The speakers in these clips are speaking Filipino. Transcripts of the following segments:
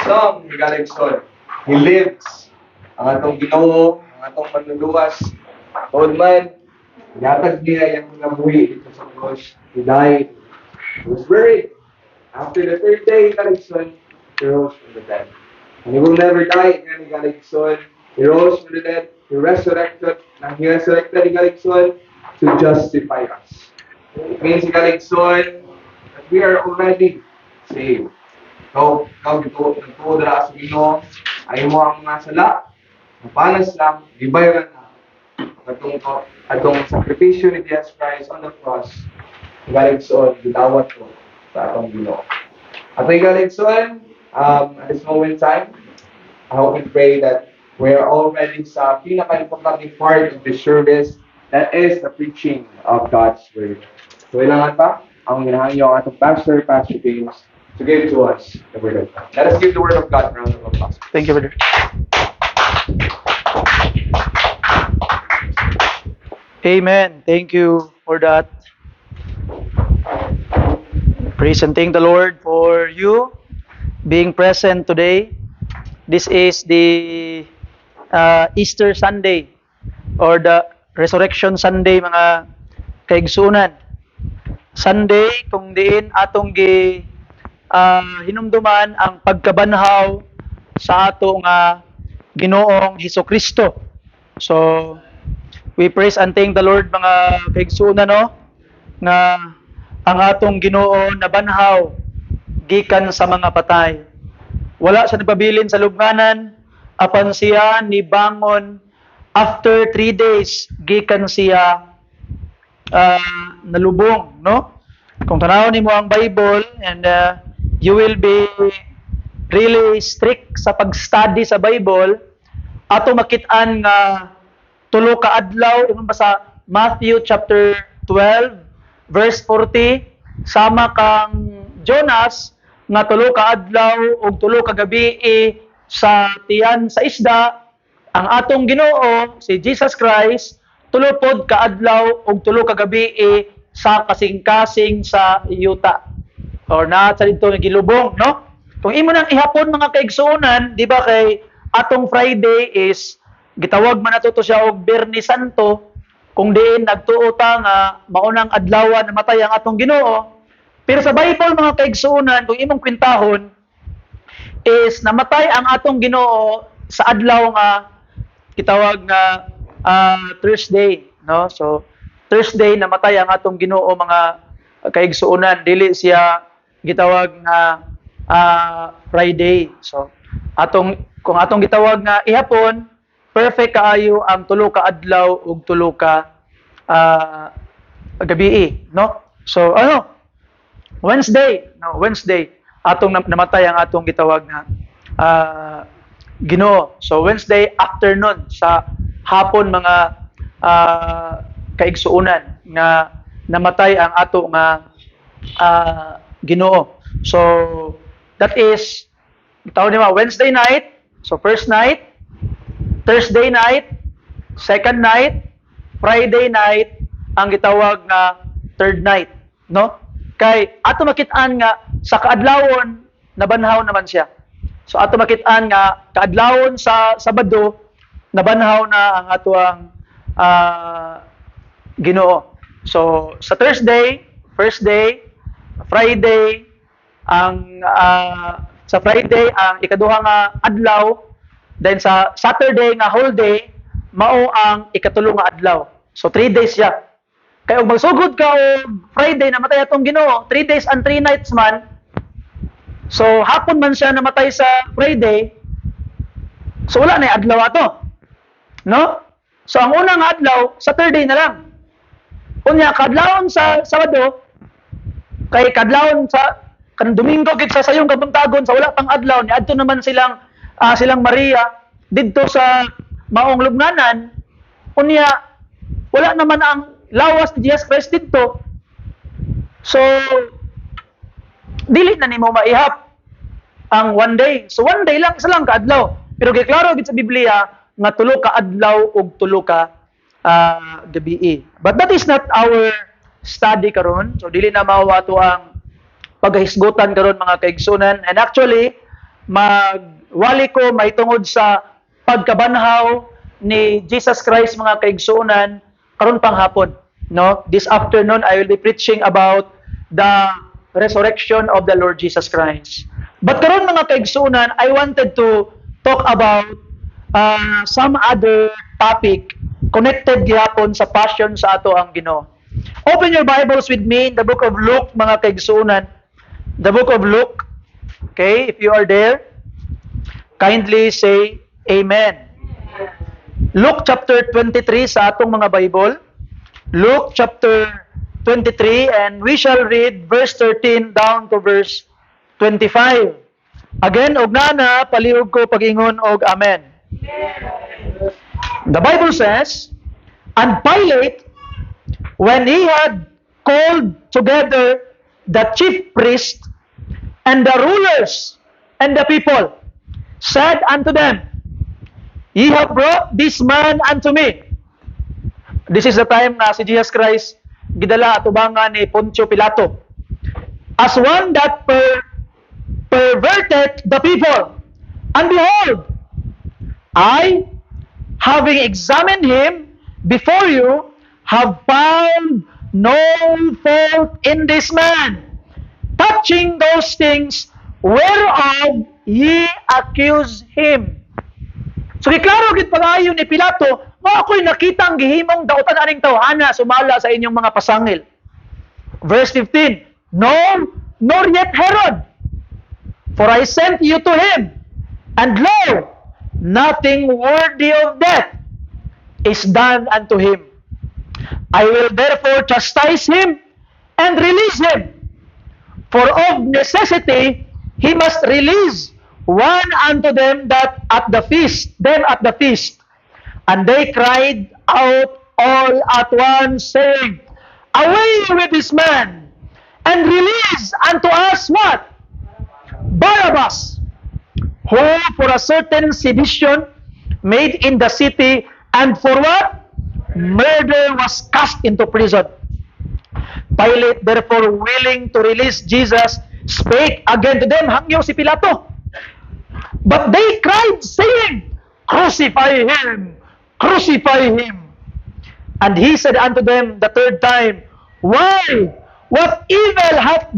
song higaligson. He lives. Ang atong Ginoo, ang atong manluluwas. Tod man, yatag niya yung mga buhi dito sa cross. He died. He was buried. After the third day, higaligson, he rose from the dead. And he will never die again, higaligson. He rose from the dead. He resurrected. And he resurrected, higaligson, to justify us. It means, higaligson, that we are already saved. Kau nagtuod ra sa Ginoo, ay mo ang mga sala, mapanas lang, gibayaran na. Atong sakripisyo ni Jesus Christ on the cross, higaligson, gidawat ko sa atong Ginoo. At higaligson, at this moment in time, I hope and pray that we are already sa pinaka-importante part of the service, that is the preaching of God's Word. So, ilangan pa, ang ginahangyo ang atong Pastor James, to give to us the Word of God. Let us give the Word of God a round of applause. Thank you, brother. Amen. Thank you for that. Praise and thank the Lord for you being present today. This is the Easter Sunday or the Resurrection Sunday, mga kaigsunan. Sunday kung diin atong hinumduman ang pagkabanhaw sa ato nga Ginoong Hesukristo. So we praise and thank the Lord, mga kaigsunan, no, nga ang atong Ginoo nabanhaw gikan sa mga patay. Wala siya nagpabilin sa lubnganan, apan siya ni bangon after 3 days gikan siya nalubong, no? Kung tanawon nimo ang Bible, and you will be really strict sa pag-study sa Bible, ato makit-an nga tulo ka adlaw ingon ba sa Matthew chapter 12 verse 40, sama kang Jonas nga tulo ka adlaw ug tulo ka gabi sa tiyan sa isda. Ang atong Ginoo si Jesus Christ tulo pod ka adlaw ug tulo ka gabi sa kasing-kasing sa yuta, or na sa dito gilubong, no? Kung imo nang ihapon, mga kaigsuonan, di ba, kay atong Friday is gitawag man nato to siya og Biyernes Santo, kung diin nagtuo ta nga maunang adlaw na namatay ang atong Ginoo. Pero sa Bible, mga kaigsuonan, kung imong kwintahon, is namatay ang atong Ginoo sa adlaw nga gitawag nga Thursday, no? So Thursday namatay ang atong Ginoo, mga kaigsuonan, dili siya gitawag nga Friday. So kung atong gitawag nga ihapon, perfect kaayo ang tulo ka adlaw ug tulo ka gabi, no? So Wednesday atong namatay ang atong gitawag nga Ginoo. So Wednesday afternoon sa hapon, mga kaigsuonan, nga namatay ang ato nga Ginoo. So that is tawag nila Wednesday night, so first night, Thursday night, second night, Friday night, ang gitawag nga third night, no? Kay ato makit-an nga sa kaadlawon nabanhaw naman siya. So ato makit-an nga kaadlawon sa Sabado nabanhaw na ang ato ang Ginoo. So sa Thursday, first day, Friday, ang sa Friday ang ikaduha nga adlaw, then sa Saturday nga whole day mao ang ikatulo nga adlaw. So 3 days siya. Kaya og magsugod ka og Friday namatay atong Ginoo, 3 days and 3 nights man. So hapon man siya namatay sa Friday. So wala na adlaw ato. No? So ang unang adlaw Saturday na lang. Unya kadlawon sa Sabado, kay kadlawon sa Domingo gid sa sayong kabuntagon sa wala pang adlaw ni adto naman silang Maria didto sa maong lubnganan. Unya wala naman ang lawas ni Jesus Christ didto. So dili na nimo maihap ang one day. So one day lang, isa lang ka adlaw. Pero giklaro gid sa Biblia nga tulo ka adlaw ug tulo ka gabi. But that is not our study karon. So dili na mao ato ang paghisgutan karon, mga kaigsunan. And actually magwali ko may tungod sa pagkabanhaw ni Jesus Christ mga kaigsuonan karon pang hapon. No? This afternoon I will be preaching about the resurrection of the Lord Jesus Christ. But karon mga kaigsuonan, I wanted to talk about some other topic connected gihapon sa passion sa ato ang Ginoo. Open your Bibles with me in the book of Luke mga kaigsuonan. The book of Luke. Okay, if you are there, kindly say Amen. Luke chapter 23 sa atong mga Bible. Luke chapter 23, and we shall read verse 13 down to verse 25. Again, og nana, palihog ko pag-ingon og Amen. The Bible says, and Pilate, when he had called together the chief priests and the rulers and the people, said unto them, Ye have brought this man unto me. This is the time na si Jesus Christ gidala atubangan ni Poncio Pilato as one that perverted the people. And behold, I, having examined him before you, have found no fault in this man, touching those things whereof ye accuse him. So giklaro gid pag-ayo ni Pilato, ako'y nakitang gihimong dautan aning tawhana sumala sa inyong mga pasangil. Verse 15, No, nor yet Herod, for I sent you to him, and lo, nothing worthy of death is done unto him. I will therefore chastise him and release him. For of necessity he must release one unto them that at the feast, And they cried out all at once, saying, Away with this man, and release unto us what? Barabbas, who for a certain sedition made in the city, and for what? Murder was cast into prison. Pilate, therefore, willing to release Jesus, spake again to them, hangyo si Pilato. But they cried, saying, Crucify him! Crucify him! And he said unto them the third time, Why? What evil hath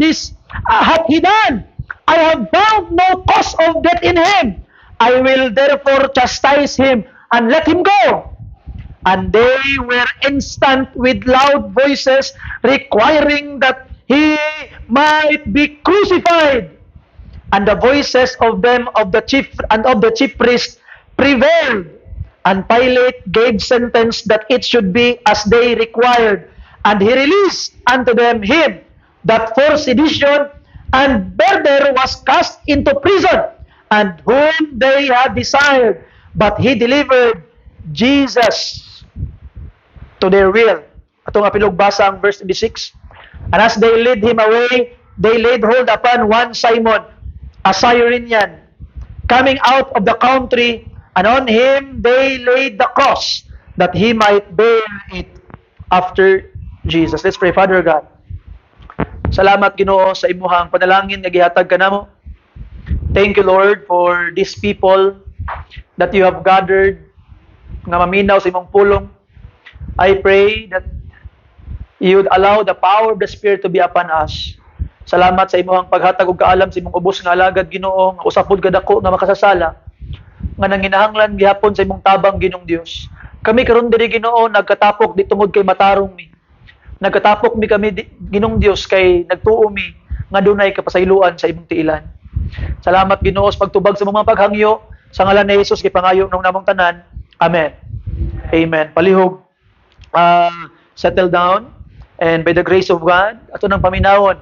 he done? I have found no cause of death in him. I will therefore chastise him and let him go. And they were instant with loud voices, requiring that he might be crucified. And the voices of them of the chief priests prevailed. And Pilate gave sentence that it should be as they required. And he released unto them him that for sedition and murder was cast into prison, and whom they had desired. But he delivered Jesus to their will. Atong apilog basa ang verse 26. And as they led him away, they laid hold upon one Simon, a Cyrenian, coming out of the country, and on him they laid the cross, that he might bear it after Jesus. Let's pray. Father God, salamat Ginoo sa imuhang panalangin nga gihatag kanamo. Thank you Lord for these people that you have gathered nga maminaw sa imong pulong. I pray that you would allow the power of the Spirit to be upon us. Salamat sa imong paghatag og kaalam sa imong ubos nga alagad Ginoo, nga usapod kadako nga makasasala, nga nanginahanglan gihapon sa imong tabang Ginong Dios. Kami karon diri Ginoo nagkatapok di tungod kay matarong mi. Nagkatapok mi kami Ginong Dios kay nagtuo mi nga dunay kapasayloan sa imong tiilan. Salamat Ginoo sa pagtubag sa mga paghangyo sa ngalan ni Hesus kay pangayo nang namong tanan. Amen. Amen. Palihog. Settle down, and by the grace of God ato nang paminawon,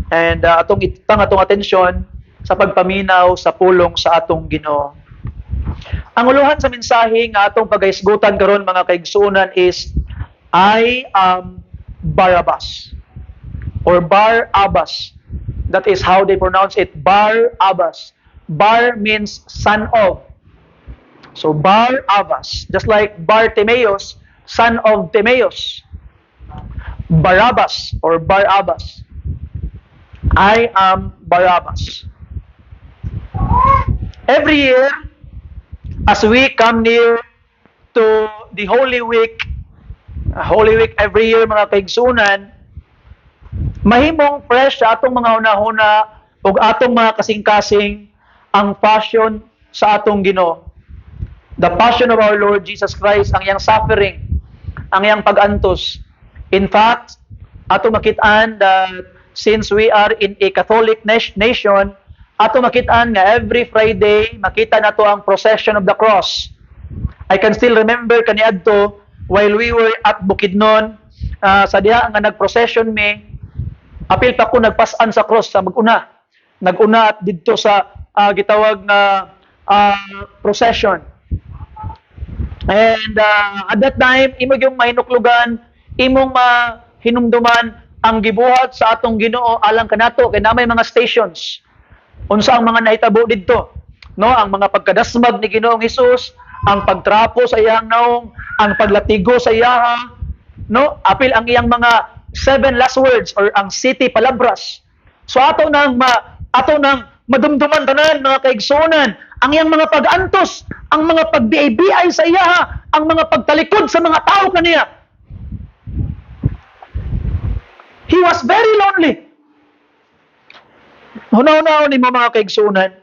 and atong itang atong atensyon sa pagpaminaw sa pulong sa atong Ginoo. Ang uluhan sa mensahe nga atong pagahisgutan karon mga kaigsuonan is I am Barabbas or Bar-Abbas. That is how they pronounce it, Bar-Abbas. Bar means son of. So Bar-Abbas, just like Bartimaeus, son of Timaeus. Barabbas or Bar-Abbas. I am Barabbas. Every year, as we come near to the Holy Week every year mga kaigsunan, mahimong fresh sa atong mga una-una ug atong mga kasing-kasing ang passion sa atong Ginoo. The passion of our Lord Jesus Christ, ang iyang suffering, ang iyang pag-antos. In fact, ato makit-an that since we are in a Catholic nation, ato makit-an nga every Friday makita nato ang procession of the cross. I can still remember kaniadto while we were at Bukidnon, sa diha nga nag-procession me, apil pa ko nagpasan sa cross sa mag-una. Nag-una at didto sa gitawag na procession. And at that time, imong yung mahinuklugan, imong mahinumduman ang gibuhat sa atong Ginoo alang kanato kay namay mga stations. Unsa ang mga nahitabo didto? No, ang mga pagkadasmag ni Ginoong Hesus, ang pagtrapo sa iyang naong, ang paglatigo sa iyaha, no? Apil ang iyang mga 7 last words or ang city palabras. So ato nang madumduman tanan mga kaigsunan, ang iyang mga pag-antos, ang mga pagbiay-biay sa iyaha, ang mga pagtalikod sa mga tao kaniya. He was very lonely. Hunaw-hunaw ni mga kaigsunan.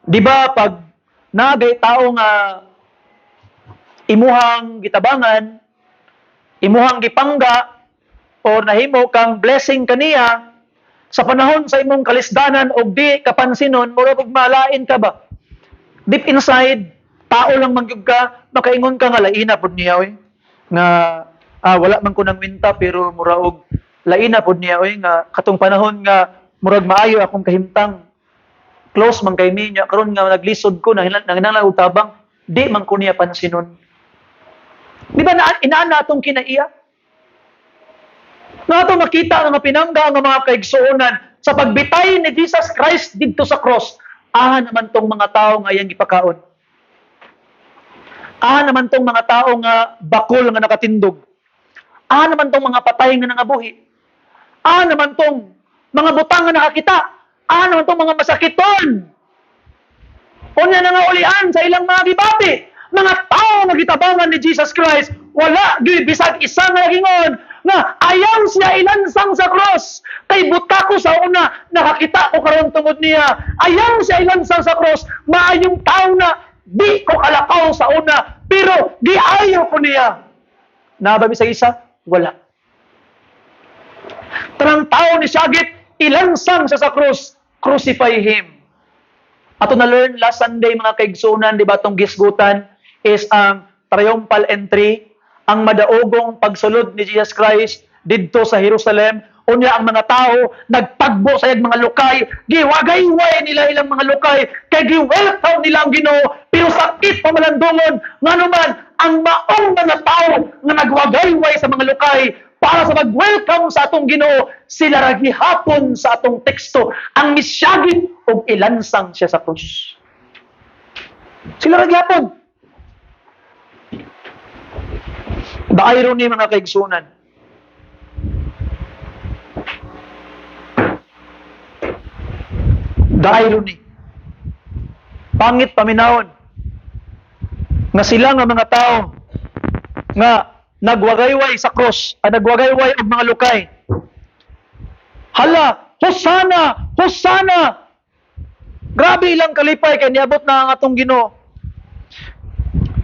Di ba pag nagay tao nga imuhang gitabangan, imuhang gipangga, o nahimo kang blessing kaniya, sa panahon sa imong kalisdanan o di kapansinon, mura kog malain ka ba? Deep inside, tao lang mangyug ka, makaingon ka nga laina pod niya oy. Nga wala man ko nang winta pero mura og laina pod niya oy nga katong panahon nga murag maayo akong kahimtang. Close man kay niya karon nga naglisod ko nanginahanglan og tabang, di man ko niya pansinon. Di ba inaana atong kinaiya? Nga ito makita nga pinangga ang mga kaigsuonan sa pagbitay ni Jesus Christ dito sa cross. Naman tong mga tao nga iyang ipakaon. Naman tong mga tao nga bakol nga nakatindog. Naman tong mga patay nga nangabuhi. Naman tong mga butang nga nakakita. Naman tong mga masakiton. Unya na nga ulian sa ilang mga gibati. Mga tao nga gitabangan ni Jesus Christ, wala gyud bisag isa nga nagingon nga ayaw siya ilansang sa cross. Kay buta ko sa una, nakakita ko karon tungod niya. Ayaw siya ilansang sa cross. Maayong tao na di ko kalakaw sa una, pero di ayaw ko niya. Naba bisag isa? Wala. Tarang tao ni Syagit, ilansang siya sa cross. Crucify him. Ato na learn last Sunday mga kaigsunan, di ba itong gisgutan is ang triumphal entry, ang madaogong pagsulod ni Jesus Christ didto sa Jerusalem. Unya ang mga tao nagpagbo sa iyang mga lukay, giwagay-way nila ilang mga lukay, kay gi-welcome nila ang Ginoo, pero sakit pamalandungon nganuman ang maong mga tao nga nagwagay-way sa mga lukay para sa mag-welcome sa atong Ginoo, sila ra gihapon sa atong teksto ang misyagit og ilansang siya sa krus. Sila ra gihapon. The irony mga kaigsunan. The irony. Pangit paminawon. Nga sila nga mga tao nga nagwagayway sa cross, nagwagayway og mga lukay. Hala, Hosanna! Hosanna! Grabe ilang kalipay kay niabot na ang atong Ginoo.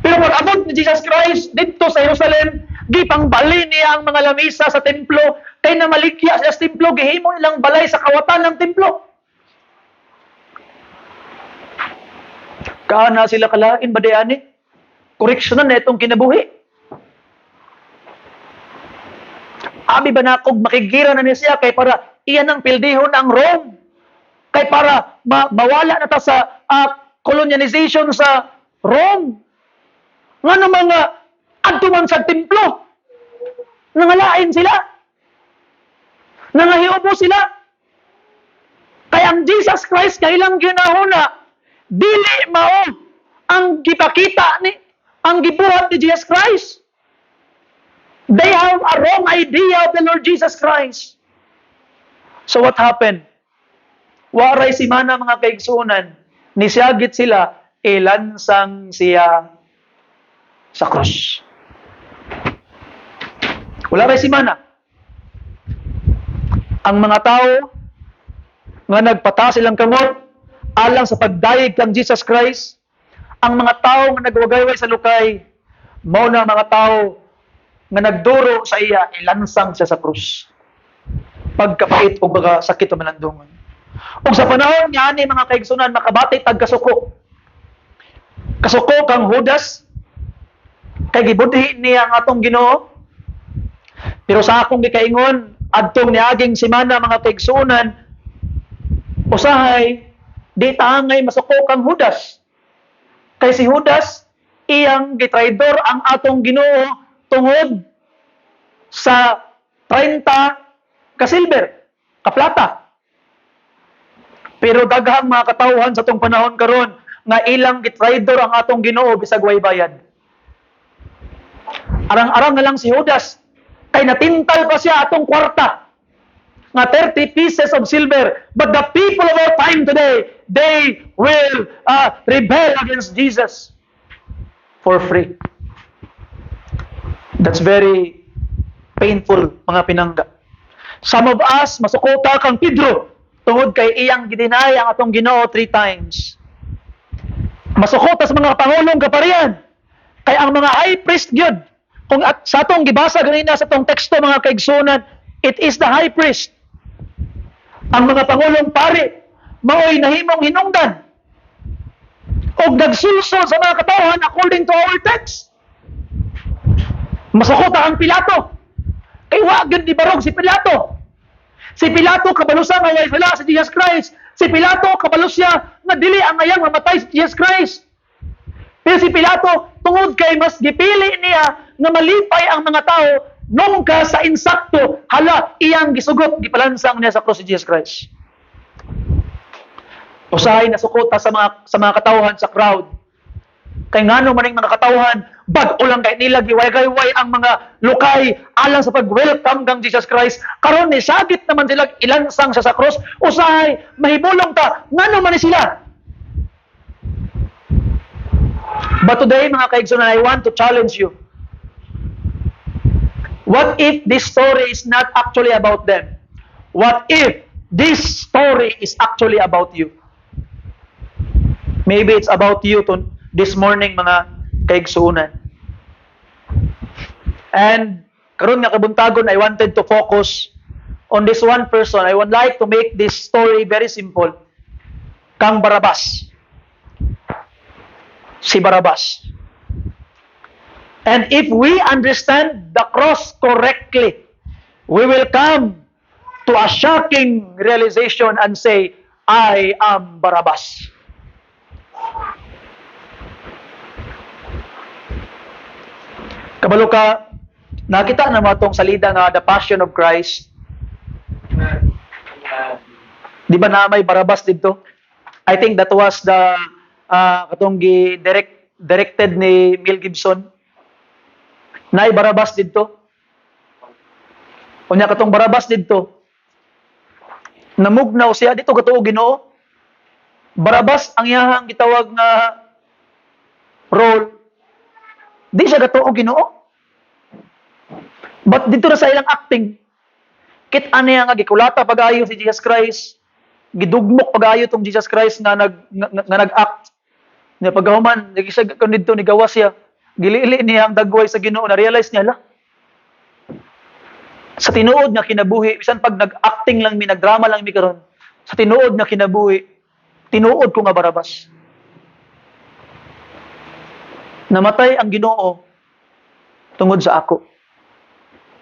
Pero pag-abot ni Jesus Christ dito sa Jerusalem, gipangbali niya ang mga lamisa sa templo, kay na malikya sa templo, gihimo nilang balay sa kawatan ng templo. Kaana sila kalain ba diani? Koreksyonan na itong kinabuhi. Abi ba na kog makigira na niya siya kay para iyan ang pildihon ang Rome? Kay para mawala na ta sa colonialization sa Rome? Nga naman nga, adtuman sa templo. Nangalain sila. Nangahiubo sila. Kaya ang Jesus Christ, kailang ginahuna, dili mao ang gipakita ni, ang gibuhat ni Jesus Christ. They have a wrong idea of the Lord Jesus Christ. So what happened? Waray si mana mga kaigsunan. Nisiyagit sila, ilansang siya sa krus. Wala rin si Mana. Ang mga tao nga nagpata silang kamot alang sa pagdayeg kang Jesus Christ, ang mga tao nga nagwagayway sa lukay, mao na mga tao nga nagduro sa iya, ilansang siya sa krus. Pagkapait o baga sakit o malandungan. O sa panahon niya ni mga kaigsunan, makabati tagkasuko. Kasuko kang Judas, kay gibudhi niya ang atong Ginoo. Pero sa akong gikaingon, adtong niaging semana mga kaigsunan, usahay, di tangay masuko kang Judas. Kay si Judas, iyang gitraidor ang atong Ginoo tungod sa 30 ka silver, ka plata. Pero daghang mga katawhan sa tong panahon karon nga ilang gitraidor ang atong Ginoo bisag way bayad. Arang-arang na lang si Judas kay natintal pa siya atong kwarta nga 30 pieces of silver. But the people of our time today, they will rebel against Jesus for free. That's very painful, mga pinangga. Some of us, masukota kang Pedro, tungod kay iyang gidinay ang atong Ginoo 3 times. Masukota sa mga pangulong kaparian, kay ang mga high priest gyud, kung sa atong gibasa ganina sa atong teksto mga kaigsunan, it is the high priest. Ang mga pangulong pari, mao'y nahimong hinungdan, o nagsulsol sa mga katawhan according to our text. Masukota ang Pilato, kay wag di barog si Pilato. Si Pilato kabalusa nga way sala si Jesus Christ. Si Pilato kabalus siya nga dili ang ayang mamatay si Jesus Christ. Pero si Pilato tungod kay mas gipili niya nga malipay ang mga tao nung ka sa insakto hala iyang gisugot gipalansang niya sa krus si Jesus Christ. Usahay nasukota sa mga katawhan sa crowd. Kay ngano maning mga katawhan, bag-o lang kay nila giway-gayway ang mga lukay alang sa pag-welcome kang Jesus Christ. Karon ni sagit naman sila ilansang sa krus. Usahay mahibulong ta ngano man ni sila. But today mga kaigsunan, I want to challenge you. What if this story is not actually about them? What if this story is actually about you? Maybe it's about you this morning mga kaigsunan. And karon nga kabuntagon, I wanted to focus on this one person. I would like to make this story very simple. Kang Barabas. Si Barabas. And if we understand the cross correctly, we will come to a shocking realization and say, I am Barabas. Kabalo ka, nakita na mo itong salida nga The Passion of Christ. Di ba na may Barabas dito? I think that was the katong directed ni Mel Gibson. Naay Barabas dito. Unya katong Barabas dito. Namugnaw siya dito katuo Ginoo. Barabas ang iyahang gitawag nga role. Di siya katuo Ginoo. But dito na sa ilang acting, kit-an niya nga gikulata pag-ayo si Jesus Christ. Gidugmok pag-ayo tong Jesus Christ nga nag-act. Niya paghuman, nagisag kon dito ni gawas siya. Gilili niya ang dagway sa Ginoo, na-realize niya la. Sa tinuod nga kinabuhi, bisan pag nag-acting lang mi, nagdrama lang mi karon. Sa tinuod nga kinabuhi, tinuod ko nga Barabas. Namatay ang Ginoo tungod sa ako.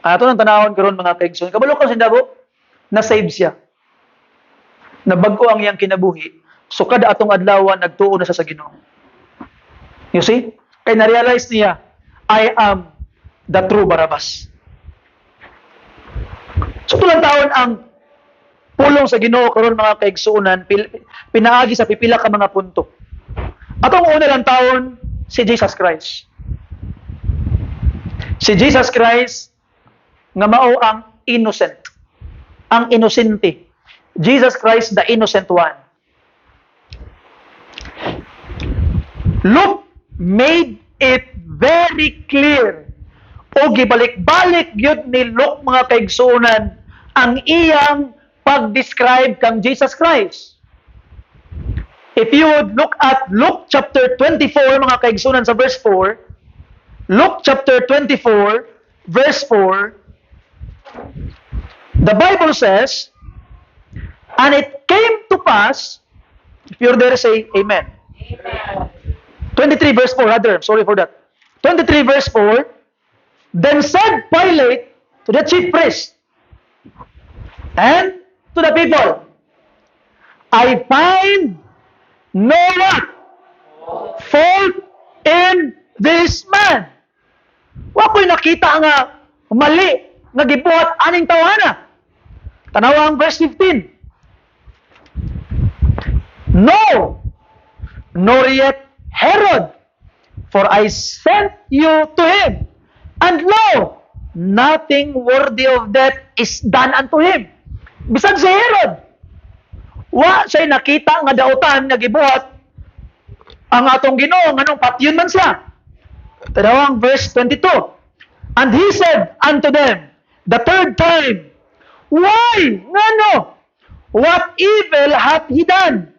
Ato nang tanawon karon mga kaigsoon. Kabalo ka sindabo, na-save siya. Nabag-o ang iyang kinabuhi. So kada atong adlaw nagtuo na sa Ginoo. You see? Kaya na-realize niya, I am the true Barabas. So tulang taon ang pulong sa Ginoo karon mga kaigsuonan pinaagi sa pipila ka mga punto. Atong una lang taon si Jesus Christ. Si Jesus Christ nga mao ang innocent. Ang inosente. Jesus Christ the innocent one. Luke made it very clear. O gibalik-balik yun ni Luke mga kaigsunan ang iyang pag-describe kang Jesus Christ. If you would look at Luke chapter 24 mga kaigsunan sa verse 4, Luke chapter 24 verse 4, the Bible says, and it came to pass, if you're there, say amen. Amen. 23 verse 4, rather, sorry for that. 23 verse 4, then said Pilate to the chief priest and to the people, I find no what? Fault in this man. Wa ko'y nakita nga mali nga gibuhat aning tawana. Tanawa ang verse 15. No, nor yet Herod, for I sent you to him, and lo, nothing worthy of death is done unto him. Bisag si Herod, wa siya'y nakita nga dautan nga gibuhat ang atong Ginoo nganong patyon man siya. Tanawa ang verse 22. And he said unto them the third time, why? Ngano? What evil hath he done?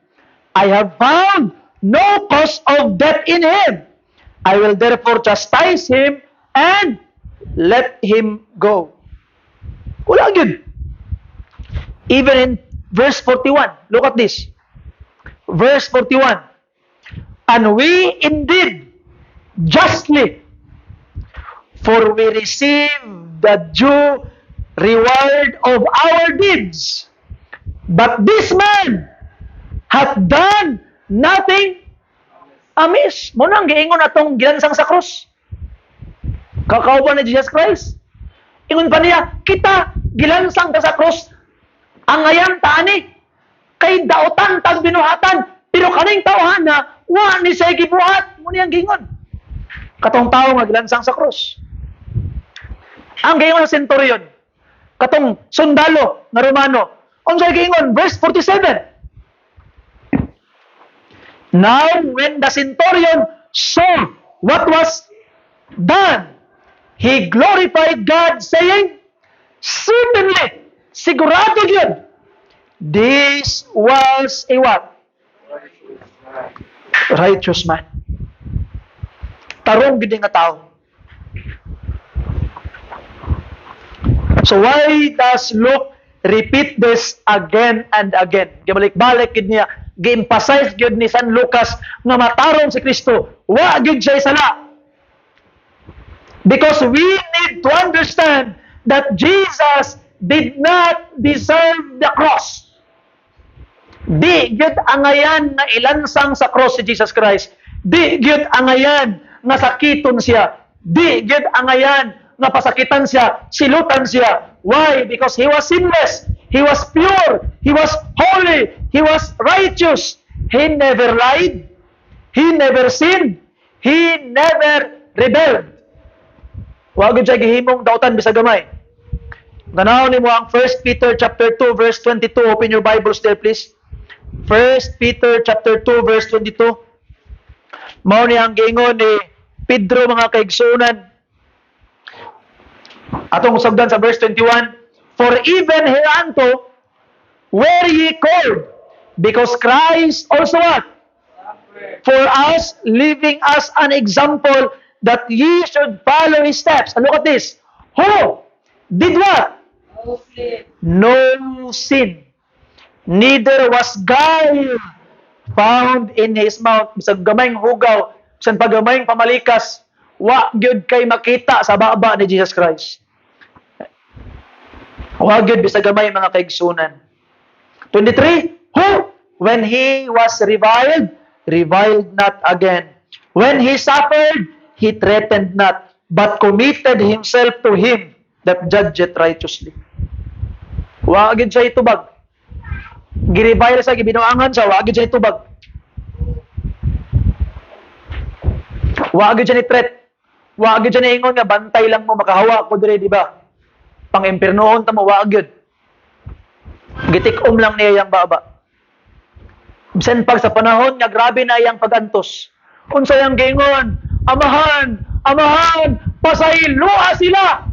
I have found no cause of death in him. I will therefore chastise him and let him go. Wala yun. Even in verse 41, look at this. Verse 41. And we indeed justly, for we receive the due reward of our deeds. But this man hath done nothing amiss. Mo nang giingon atong gilansang sa krus. Kakauban ni Jesus Christ. Ingon pa niya, kita gilansang ka sa krus. Ang ayang taani kay daotan tag binuhatan, pero kaning tawhan na wa ni siya gibuhat. Mo niyang gingon. Katong tao nga gilansang sa krus. Ang gingon sa centurion, katong sundalo nga Romano, unsay gingon verse 47. Now when the centurion saw what was done, he glorified God, saying, certainly, sigurado yun, this was a what? Righteous man. Tarong gid nga tao. So why does Luke repeat this again and again? Gibalik-balik gid niya, gi-emphasize gid ni San Lucas nga matarong si Kristo. Wa gid siya sala. Because we need to understand that Jesus did not deserve the cross. Di gid angayan na ilansang sa cross si Jesus Christ. Di gid angayan nga sakiton siya. Di gid angayan nga pasakitan siya, silutan siya. Why? Because he was sinless. He was pure. He was holy. He was righteous. He never lied. He never sinned. He never rebelled. Wa gid siya gihimong dautan bisag gamay. Tanaw nimo ang 1 Peter chapter 2 verse 22. Open your Bibles there please. 1 Peter chapter 2 verse 22. Mao ni ang giingon ni Pedro mga kaigsunan. Atong usabdan sa verse 21, for even hereunto were ye called, because Christ also what? For us, leaving us an example that ye should follow his steps. And look at this. Who did what? No sin. No sin. Neither was guile found in his mouth. Bisag gamayng hugaw, bisag pagamayng pamalikas, wa gyud kay makita sa baba ni Jesus Christ. Wa gyud bisag gamay mga kaigsunan. 23, who when he was reviled not again. When he suffered, he threatened not, but committed himself to him that judgeth righteously. Wa gyud siya itubag. Girevile sa gibinuangan sa wa gyud siya itubag. Wa gyud siya ni threat. Wa gyud siya ni ingon nga bantay lang mo makahawa ko dire di ba? Pang-impiernoon ta mo wa gyud. Gitikom lang niya yang baba. Bisan pag sa panahon nga grabe na iyang pagantos. Unsay ang gingon? Amahan, amahan, pasayloa sila.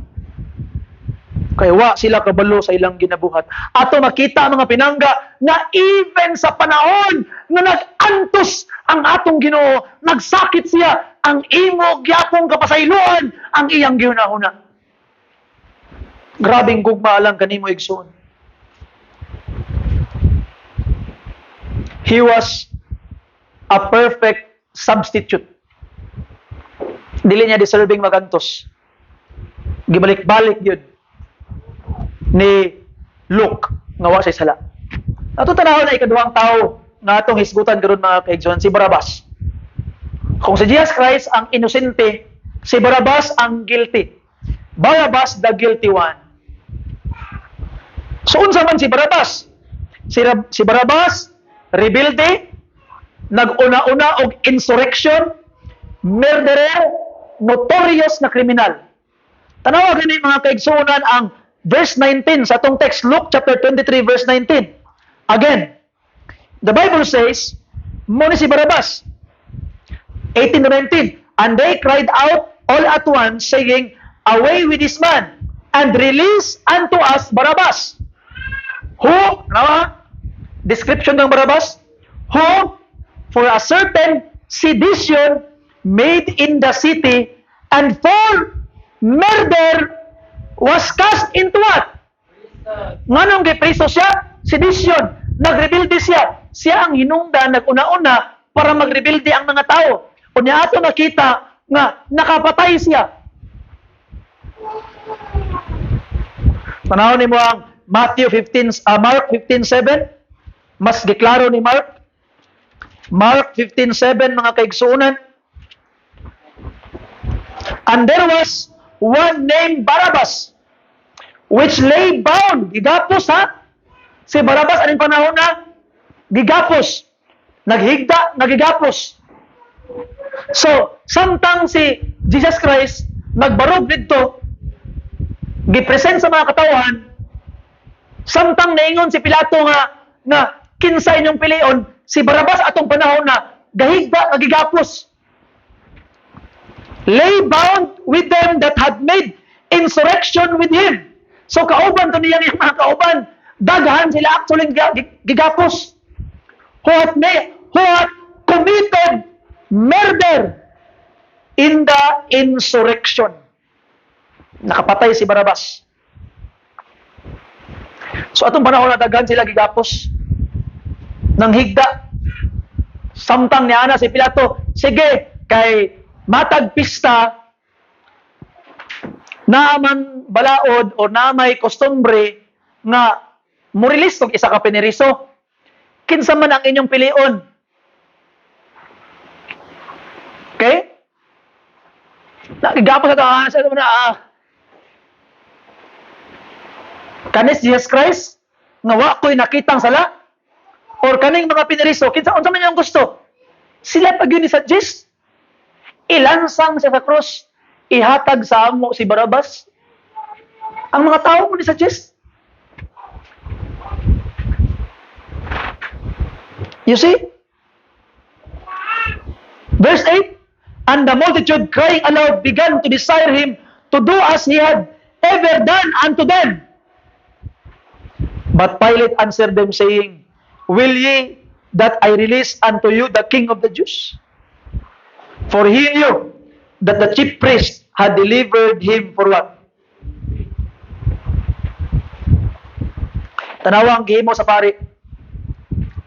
Kaya wa sila kabalo sa ilang ginabuhat. Ato makita mga pinangga na even sa panahon na nag-antos ang atong Ginoo, nagsakit siya, ang imo gyapong kapasayloan ang iyang gihunahuna. Grabing gugma lang kanimo igsoon. He was a perfect substitute. Dili niya deserving magantos. Gibalik-balik yun ni Luke nga wa say sala. Ato tanawon na ikaduhang tao nga atong hisgutan karon mga kaigsoon, si Barabas. Kung si Jesus Christ ang inosente, si Barabas ang guilty. Barabas the guilty one. So unsa man si Barabas? Si Barabas rebelde, nag-una-una og insurrection, murderer, notorious na kriminal. Tanawa gani mga kaigsuonan ang verse 19 sa atong text, Luke chapter 23 verse 19. Again, the Bible says, mo ni si Barabas, 18 to 19, and they cried out all at once, saying, away with this man, and release unto us Barabas. Who, description ng Barabas, who, for a certain sedition made in the city, and for murder, was cast into what? Nganong gipreso siya? Sedition. Nagrebelde siya. Siya ang hinungdan, nag-una-una para magrebelde ang mga tao. Kunya ato nakita nga nakapatay siya. Tanawon nimo ang Mark 15:7. Mas giklaro ni Mark. Mark 15:7 mga kaigsuonan. And there was one named Barabbas, which lay bound. Gigapos ha? Si Barabbas, anong panahon na? Gigapos. Naghigda, nagigapos. So, samtang si Jesus Christ, nagbarog dito, gipresent sa mga katawan, samtang naingon si Pilato nga kinsa inyong pilion, si Barabbas atong panahon na, gahigda, nagigapos. Lay bound with them that had made insurrection with him. So kauban to niya mga kauban, daghan sila actually gigapos. Who had committed murder in the insurrection. Nakapatay si Barabas. So atong panahon na daghan sila gigapos nang higda. Samtang niya na si Pilato, sige, kay matag pista na man balaod o na may kostumbre nga murilis og isa ka piniriso. Kinsa man ang inyong pilion? Okay? Nakigapos sa ito na kanis Jesus Christ nga wa ko'y nakitang sala or kaning mga piniriso, kinsa unsa man yung gusto? Sila pag yun ni suggest ilansang siya sa cross, ihatag sa amo si Barabas. Ang mga tao mo ni suggest. You see? Verse 8, and the multitude crying aloud began to desire him to do as he had ever done unto them. But Pilate answered them, saying, will ye that I release unto you the King of the Jews? For he knew that the chief priest had delivered him for what? Tanawa ang gihimo sa pari.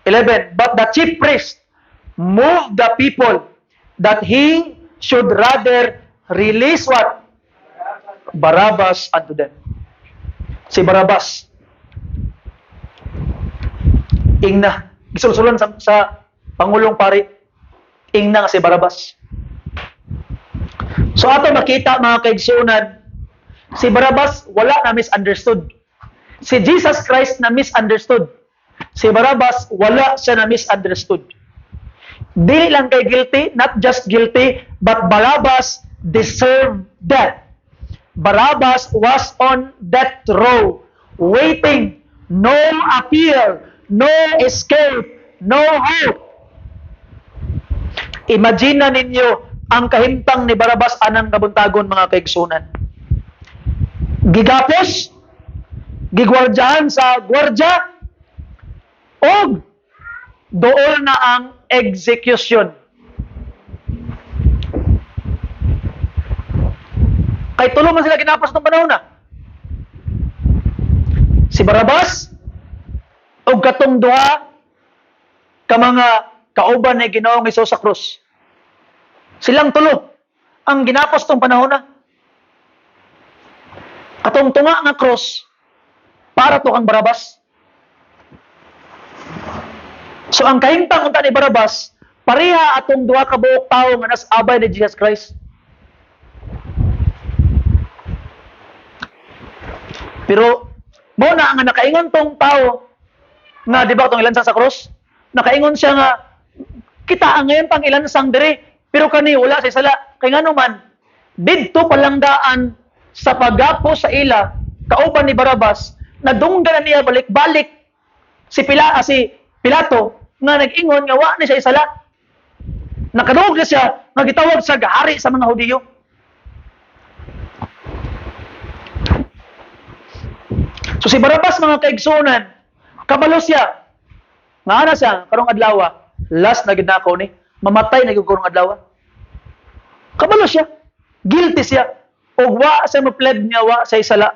11. But the chief priest moved the people that he should rather release what? Barabbas unto them. Si Barabbas. Ingna. Gisulsulan sa Pangulong Pari. Ingna nga si Barabbas. So ato makita mga kaigsunan, si Barabbas wala na misunderstood. Si Jesus Christ na misunderstood. Si Barabbas wala siya na misunderstood. Dili lang kay guilty, not just guilty, but Barabbas deserved death. Barabbas was on death row, waiting, no appeal, no escape, no hope. Imagine na ninyo ang kahimtang ni Barabas anang kabuntagon mga kaigsunan. Gigapos, gigwardyahan sa gwardya, o dool na ang execution. Kay tulo man sila ginapos ng panahon na. Si Barabas, o katong duha, ka mga kauban ni Ginoong Hesus sa krus. Silang tulo ang ginapos tong panahon na. Katong tunga nga krus para to kang Barabas. So ang kahimtang unta ni Barabas pareha atong duha ka buok tawo nga nas-abay ni Jesus Christ. Pero mo na nga nakaingon tong tawo nga di ba tong ilansang sa krus? Nakaingon siya nga kita ang ngayon pang ilansang diri pero kani wala sa sala kay ngano man didto palangdaan sa paggapo sa ila kauban ni Barabas nadunggan na niya balik-balik si Pilato nga nag-ingon nga wa ni siya isala. Nakadungog na siya nga gitawag sa gahari sa mga Hudiyo. So si Barabas mga kaigsunan kabalo siya nga ana siya karong adlaw last na ginakaw ni mamatay na gyud karong adlaw. Kabalo siya. Guilty siya. Og wa sa mo-plead niya wa sa isala.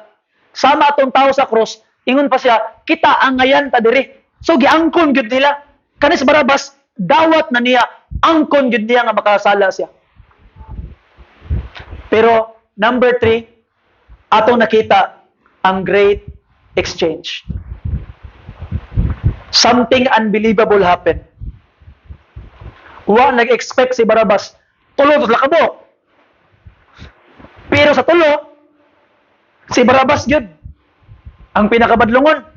Sama atong tao sa cross, ingon pa siya, kita ang ngayan ta diri. So giangkon gyud nila. Kani si Barabas dawat na niya, angkon gyud niya nga makasala siya. Pero number 3, atong nakita ang great exchange. Something unbelievable happened. Wa nag-expect si Barabas tulo to lakabo. Pero sa tulo, si Barabas yun ang pinakabadlungon.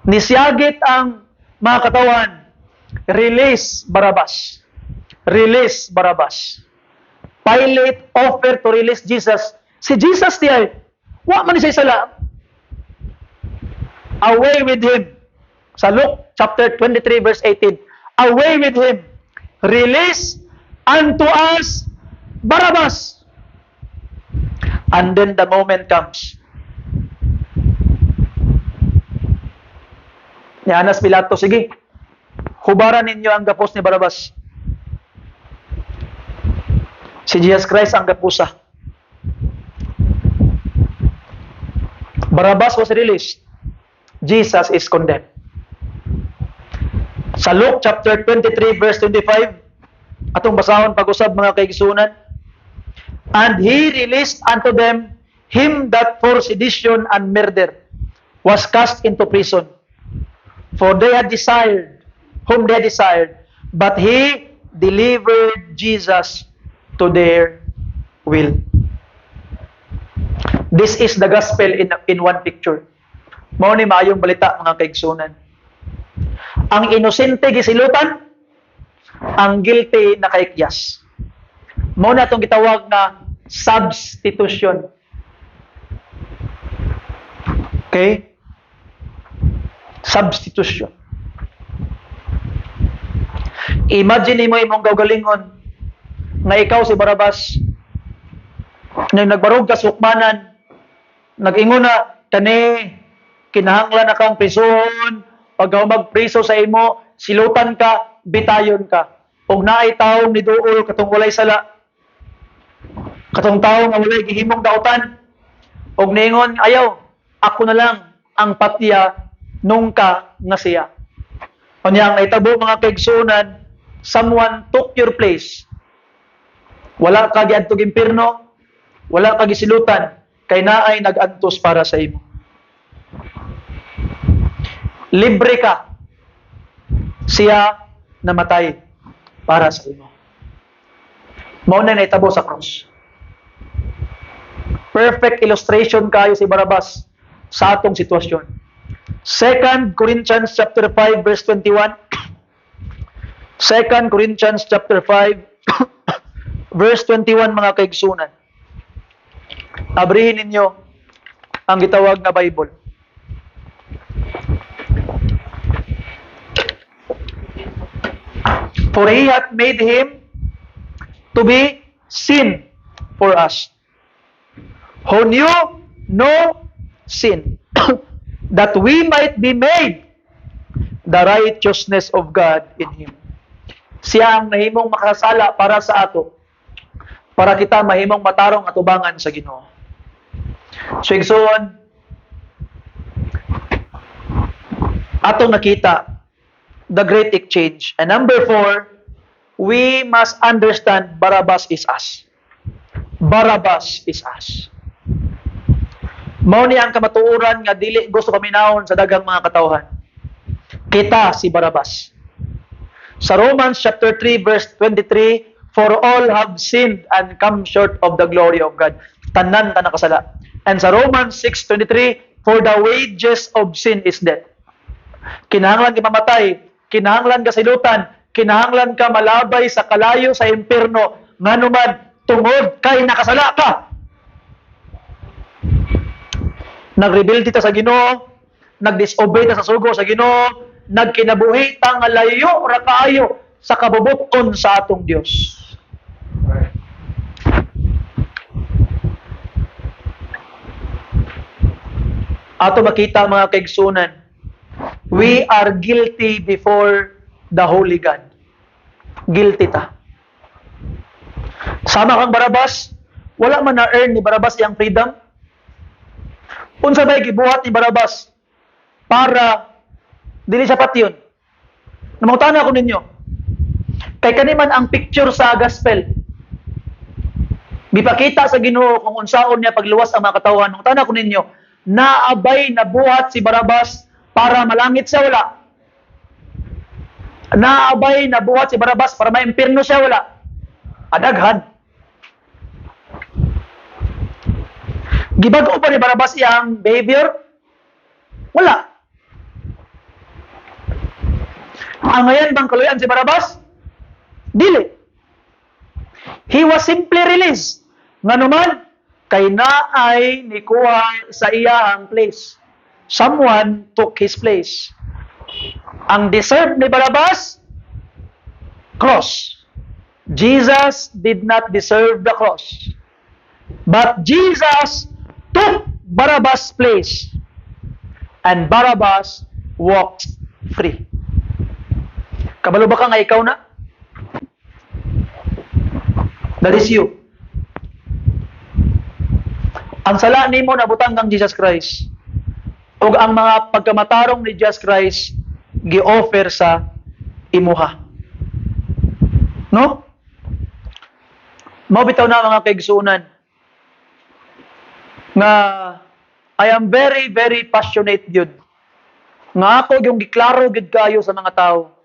Nisyagit ang mga katawan. Release Barabas. Release Barabas. Pilate offered to release Jesus. Si Jesus diay, wa man siya sala. Away with him. Sa Luke chapter 23 verse 18. Away with him. Release unto us Barabas. And then the moment comes. Ni Anas Pilato, sige, hubaran ninyo ang gapos ni Barabas. Si Jesus Christ ang gapusa. Barabas was released. Jesus is condemned. Sa Luke chapter 23 verse 25, atong basahon pag-usab mga kaigsunan. And he released unto them him that for sedition and murder was cast into prison. For they had desired, whom they had desired, but he delivered Jesus to their will. This is the gospel in one picture. Mao ni maayong balita mga kaigsunan. Ang inosente gisilutan, ang guilty nakaikyas. Mao na itong gitawag na substitution. Okay? Substitution. Imagine mo imong gawgalingon nga ikaw si Barabas nang nagbarog ka sukmanan, nag-ingon na, tani, kinahanglan na kang prison, pag magpriso sa imo, silutan ka, bitayon ka. Og naay taong ni duol katong walay sala. Katong taong nga walay gihimong dautan. Og niingon, ayaw, ako na lang ang patya nung ka nga siya. Kanyang naitabo mga kaigsunan, someone took your place. Wala ka giadtog impierno, wala ka gisilutan, kay naay nag-antos para sa imo. Libre ka. Siya namatay para sa imo. Mao na naitabo sa cross. Perfect illustration kayo si Barabas sa atong sitwasyon. 2 Corinthians chapter 5 verse 21. 2 Corinthians chapter 5 verse 21 mga kaigsunan. Abrihin ninyo ang gitawag na Bible. For he hath made him to be sin for us, who knew no sin, that we might be made the righteousness of God in him. Siya ang nahimong makasala para sa ato, para kita mahimong matarong atubangan sa Ginoo. So igsoon, atong nakita the great exchange. And number 4, we must understand Barabbas is us. Barabbas is us. Mao ni ang kamatuoran nga dili gusto paminahon sa daghang mga katawhan. Kita si Barabbas. Sa Romans chapter 3 verse 23, for all have sinned and come short of the glory of God. Tanan ta nakasala. And sa Romans 6:23, for the wages of sin is death. Kinahanglan ka mamatay, kinahanglan ka silutan, kinahanglan ka malabay sa kalayo sa impierno, nganuman tungod kay nakasala ka. Nag-rebel ta sa Ginoo, nag-disobey ta sa sugo sa Ginoo, nagkinabuhi ta nga layo ra kaayo sa kabubuton sa atong Dios. Ato makita mga kaigsunan, we are guilty before the Holy God. Guilty ta. Sama kang Barabbas, wala man na-earn ni Barabbas iyang freedom. Unsa bay gibuhat ni Barabbas para dili sapat yun. Namutana ko ninyo. Kay kaniman ang picture sa gospel. Bipakita sa Ginoo kung unsaon niya pagluwas ang mga katawhan. Namutana ko ninyo, naabay na buhat si Barabbas para malangit siya, wala. Naabay na buhat si Barabbas para maimpirno siya, wala. Adaghan. Gibago pa ni Barabbas iyang behavior? Wala. Ang ngayon bang kaluyan si Barabbas? Dili. He was simply released. Nga naman, kay naay ni kuha sa iyang place. Someone took his place. Ang deserve ni Barabbas, cross. Jesus did not deserve the cross. But Jesus took Barabbas' place. And Barabbas walked free. Kabalo ba ka nga ikaw na? That is you. Ang sala nimo nabutang kang Jesus Christ. Ug ang mga pagkamatarong ni Jesus Christ gi-offer sa imuha. No? Mao bitaw na mga kaigsunan nga I am very very passionate gyud nga ako yung giklaro gyud kayo sa mga tao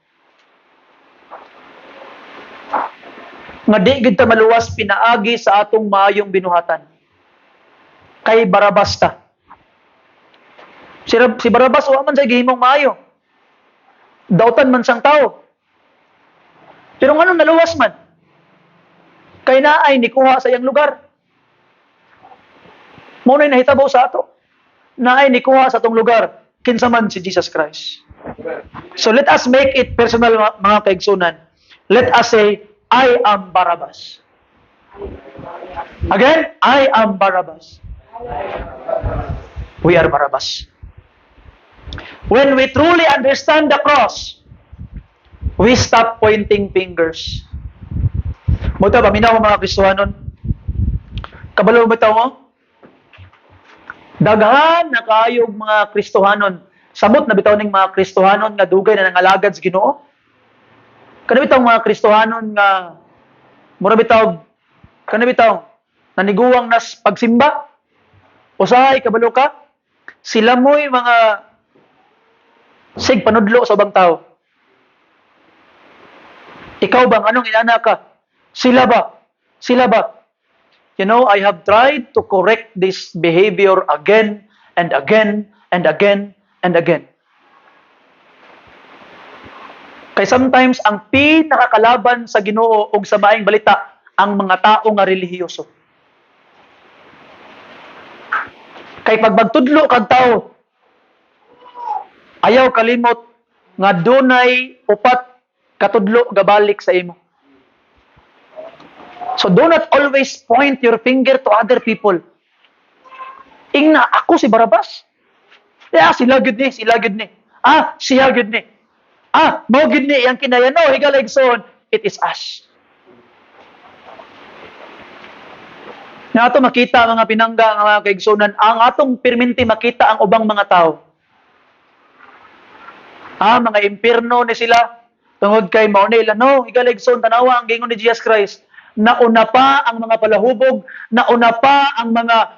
nga di gyud ta maluwas pinaagi sa atong maayong binuhatan kay Barabbas ta. Si Barabbas wa man say gihimong maayo. Dautan man sang tao. Pero nganong naluwas man? Kay naay ni kuha sa iyang lugar. Mao na nahitabo sa ato. Naay ni kuha sa atong lugar. Kinsa man si Jesus Christ. So let us make it personal mga kaigsunan. Let us say, I am Barabbas. Again, I am Barabbas. We are Barabbas. When we truly understand the cross, we stop pointing fingers. Muta ba minaw mga Kristohanon? Kabalo bitaw mo? Daghan na kaayog mga Kristohanon. Samot na bitaw ning mga Kristohanon nga dugay na nangalagad sa Ginoo. Kana bitaw mga Kristohanon nga mura bitaw naniguwang nas pagsimba. Usahay kabalo ka? Sila mo'y mga sig panudlo sa ubang tao. Ikaw bang anong inana ka? Sila ba? Sila ba? You know, I have tried to correct this behavior again and again and again and again. Kay sometimes ang pinakakalaban sa Ginoo ug sa maayong balita ang mga tao nga relihiyoso. Kay pagbagtudlo kag tao, ayaw kalimot nga dunay upat katudlo gabalik sa imo. So do not always point your finger to other people. Ingna ako si Barabas. Sila gud ni, sila gud ni. Siya gud ni. Mao gud ni yang kinayano higaligson, it is us. Na ato makita mga pinangga nga mga kaigsunan, ang atong perminti makita ang ubang mga tao. Mga impierno ni sila tungod kay mao nila no, higaligson tanawa ang gingon ni Jesus Christ. Nauna pa ang mga palahubog, nauna pa ang mga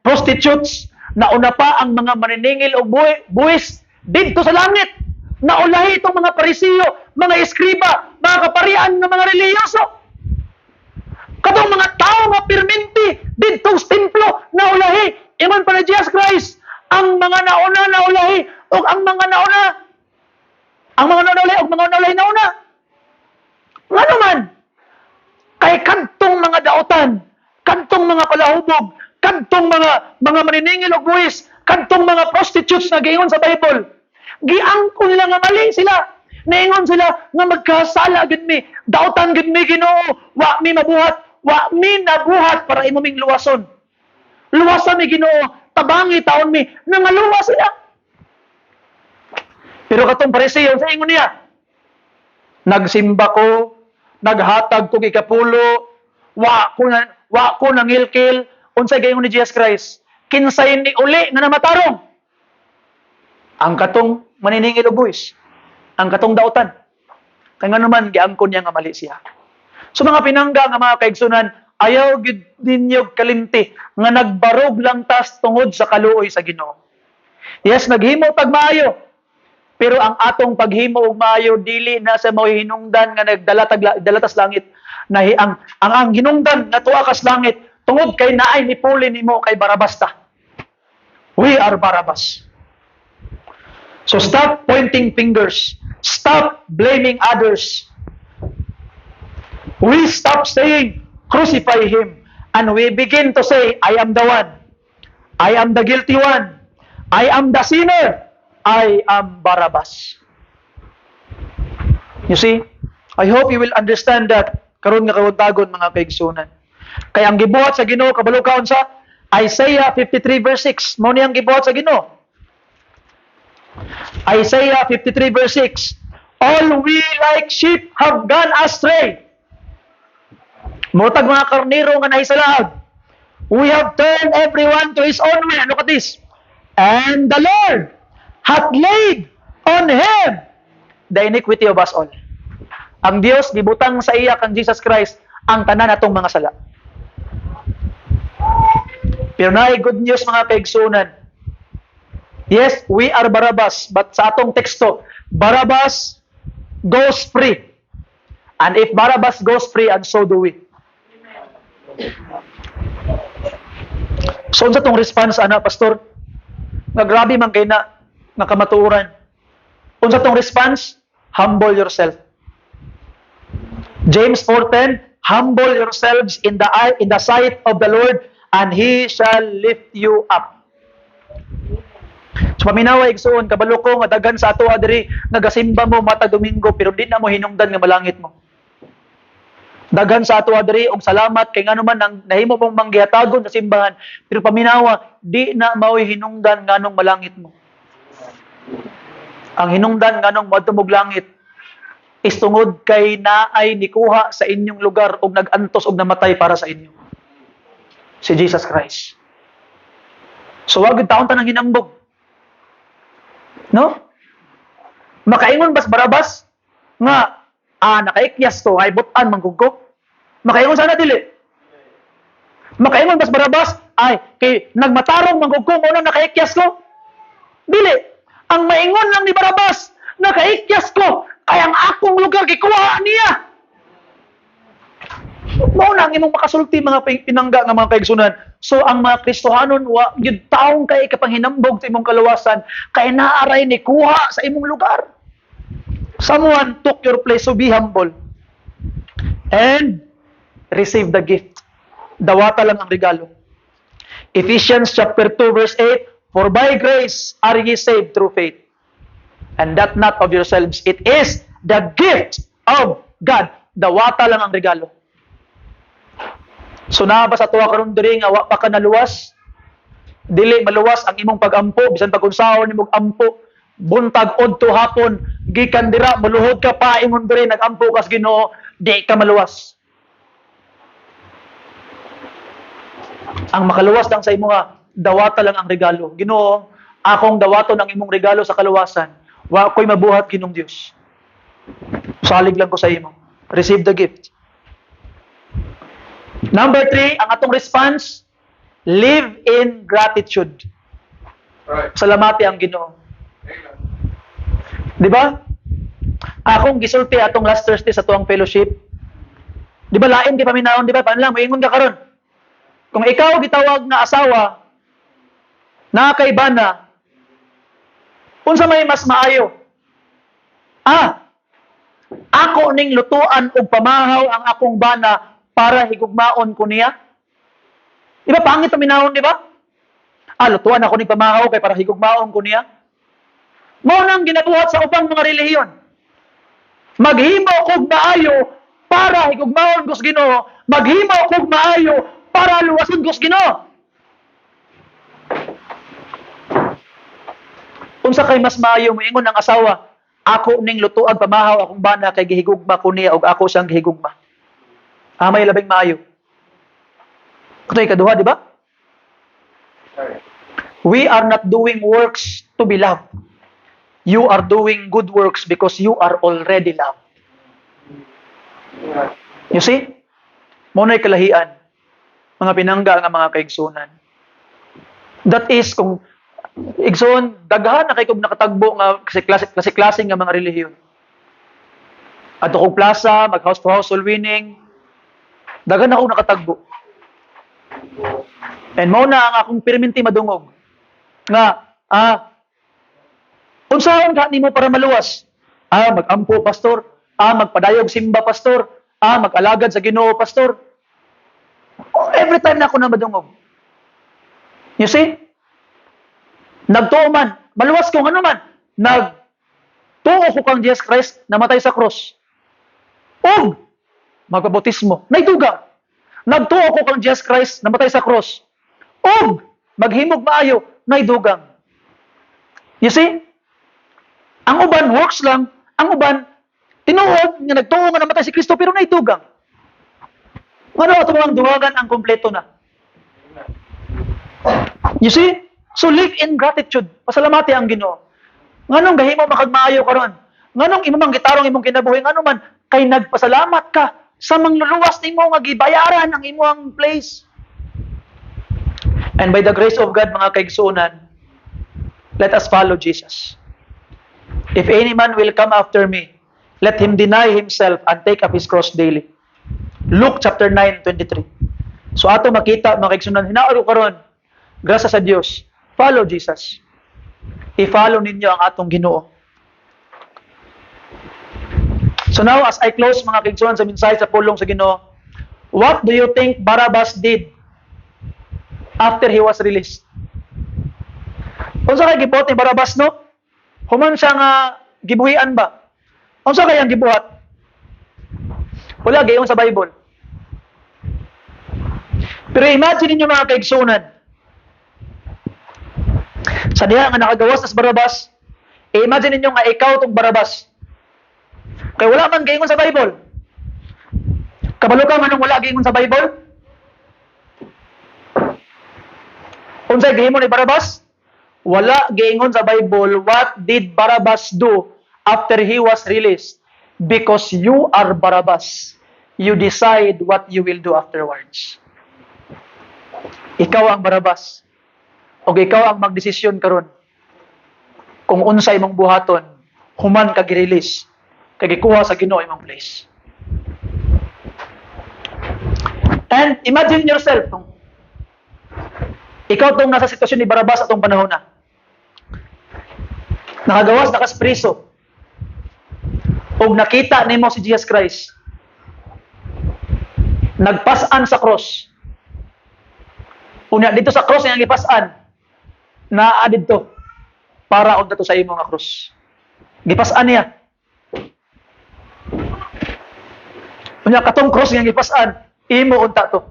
prostitutes, nauna pa ang mga maniningil o buwis dito sa langit. Naulahi itong mga parisiyo, mga eskriba, mga kaparian ng mga reliyoso. Katong mga tao nga pirminti dito sa templo naulahi. Ingon pa ni Jesus Christ, ang mga naulahi o ang mga naulahi nauna. Nga naman, kay kantong mga daotan, kantong mga palahubog, kantong mga maniningil o buwis, kantong mga prostitutes na giingon sa Bible, giangkon nila nga mali sila. Naingon sila nga magkasala gid mi, daotan gid mi Ginoo, wa mi mabuhat, wa mi nabuhat para imoming luwason. Luwasan mi Ginoo, tabangi taon mi, nangaluwa sila. Pero katong Pariseo sa ingon niya, nagsimba ko, naghatag ko ikapulo, wa ko nangilkil, unsay gayon ni Jesus Christ. Kinsay ni uli nga namatarong. Ang katong maniningil o buwis, ang katong dautan. Kaya nga naman, giangkon niya nga mali siya. So mga pinangga nga mga kaigsunan, ayaw gid ninyo kalimti nga nagbarog lang tas tungod sa kaluoy sa Ginoo. Yes, naghimo tag maayo. Pero ang atong paghimo og maayo dili na sa mao hinungdan nga nagdalatas langit. Ang hinungdan nga tuwa kas langit tungod kay naay nipuli nimo kay Barabas ta. We are Barabas. So stop pointing fingers. Stop blaming others. We stop saying, crucify him. And we begin to say, I am the one. I am the guilty one. I am the sinner. I am Barabas. You see? I hope you will understand that karon nga kawuntagon mga kaigsunan. Kaya ang gibuhat sa Ginoo kabalo kaon sa Isaiah 53 verse 6. Mao ni ang gibuhat sa Ginoo. Isaiah 53 verse 6. All we like sheep have gone astray. Mutag mga karnero nga nahisalaag. We have turned everyone to his own way. Ano katis? And the Lord hath laid on him the iniquity of us all. Ang Dios gibutang sa iya kang Jesus Christ ang tanan atong mga sala. Pero naay good news mga kaigsunan. Yes, we are Barabas, but sa atong teksto, Barabas goes free. And if Barabas goes free, and so do we. So sa tong response ana pastor, nga grabe man kay na nga kamatuoran. Unsa tong response? Humble yourself. James 4:10, humble yourselves in the sight of the Lord and he shall lift you up. So paminawa igsuon kabalo ko nga daghan sa ato adiri nagasimba mo matag Domingo pero di na mo hinungdan nga malangit mo. Daghan sa ato adiri og salamat kay ngano man nang nahimo mong manggihatagon sa simbahan pero paminawa di na mao hinungdan nganong malangit mo. Ang hinungdan nganong moadto mog langit is tungod kay naay nikuha sa inyong lugar og nagantos og namatay para sa inyo. Si Jesus Christ. So wag taon tanang hinambog. No? Makaingon bas Barabas nga nakaikyas to ay butan manggugko. Makaingon sana dili. Makaingon bas Barabas ay kay nagmatarong manggugko mo na nakaikyas ko. Dili. Ang maingon lang ni Barabas, nakaikyas ko, kaya ang akong lugar gikuha niya. Mao na ang imong makasulti mga pinangga nga mga kaigsunan. So ang mga Kristohanon wa gyud taong kay kapanghinambog sa imong kalawasan, kay naaray ni kuha sa imong lugar. Someone took your place, so be humble. And receive the gift. Dawata lang ang regalo. Ephesians chapter 2 verse 8, for by grace are ye saved through faith. And that not of yourselves. It is the gift of God. Dawata lang ang regalo. So na ba sa tuwa karon diri nga wa pa ka naluwas? Dili maluwas ang imong pag-ampo bisan pag unsahon nimong ampo. Buntag odto hapon gikan dira muluhod ka pa ingon diri nagampo kas Ginoo, di ka maluwas. Ang makaluwas lang sa imo nga dawata lang ang regalo. Ginoo, akong dawaton ang imong regalo sa kaluwasan. Wa ko'y mabuhat Ginoong Dios. Salig lang ko sa imo. Receive the gift. Number 3, ang atong response, live in gratitude. Right. Salamati ang Ginoo. Amen. Di ba? Akong gisulti atong last Thursday sa tuwang fellowship. Di ba lain di paminaon, di ba? Paano lang, moingon ka karon. Kung ikaw gitawag na asawa, na kay bana, unsa may mas maayo? Ako ning lutuan og pamahaw ang akong bana para higugmaon ko niya. Di ba pangit paminahon, di ba? Lutuan ako ning pamahaw kay para higugmaon ko niya. Mao nang ginabuhat sa ubang mga relihiyon. Maghimo kog maayo para higugmaon ko sa Ginoo. Maghimo kog maayo para luwason ko sa Ginoo. Unsa kay mas maayo moingon ang asawa, ako ning lutuan pamahaw akong bana kay gihigugma ko niya ug ako siyang gihigugma. May labing maayo. Kutoy kaduha, di ba? We are not doing works to be loved. You are doing good works because you are already loved. You see? Muna'y kalahian. Mga pinangga nga mga kaigsunan. That is, kung igsoon, daghan na kay kung nakatagbo nga klase-klase nga mga relihiyon. Ato kong plaza, mag-house to house soul winning, daghan ako nakatagbo. And mao na ang akong perminti madungog. Nga, unsahon ka nimo para maluwas? Mag-ampo, pastor. Magpadayog simba, pastor. Mag-alagad sa Ginoo, pastor. Every time na ako na madungog. You see? Nagtuo man. Maluwas kung ano man. Nagtuo ko kang Jesus Christ namatay sa cross. O magpabotismo. Naituga. Nagtuo ko kang Jesus Christ namatay sa cross. O maghimog maayo. Naidugang. You see? Ang uban works lang. Ang uban tinuod nga nagtuo nga namatay si Kristo pero naitugang. Ano ito mga duwagan ang kompleto na? You see? So live in gratitude. Pasalamati ang Ginoo. Nganong gahimo makagmaayo karon? Nganong imo mang gitarong imong kinabuhi ngano man kay nagpasalamat ka sa mangluluwas nimo nga gibayaran ang imong place. And by the grace of God mga kaigsuonan, let us follow Jesus. If any man will come after me, let him deny himself and take up his cross daily. Luke chapter 9:23. So ato makita mga kaigsuonan hinaaro karon, grasya sa Dios. Follow Jesus. I-follow ninyo ang atong Ginoo. So now, as I close mga kaigsuonan sa mensahe sa pulong sa Ginoo, what do you think Barabbas did after he was released? Unsa kay gibuhat ni Barabbas, no? Human siya nga gibuhian ba? Unsa kay ang gibuhat? Wala gayon sa Bible. Pero imagine niyo mga kaigsuonan, sa diha nga nakagawas sa Barabbas, imagine niyo nga ikaw tong Barabbas. Kay wala man gayon sa Bible. Kabalo ka manong wala gayon sa Bible? Unsay gihimo ni Barabbas? Wala gayon sa Bible. What did Barabbas do after he was released? Because you are Barabbas. You decide what you will do afterwards. Ikaw ang Barabbas. O ikaw ang magdesisyon karon kung unsay imong buhaton, human ka gi-release, kay gikuha sa Ginoo imong place. And imagine yourself, ikaw tong nasa sitwasyon ni Barabbas atong panahon na. Nakagawas, nakaspriso. O nakita nimo si Jesus Christ. Nagpasan sa cross. Una dito sa cross yang ipasan, naa dito para og dato sa imo nga cross. Gipas-an niya. Unya katong cross nga gipas-an, imo unta to.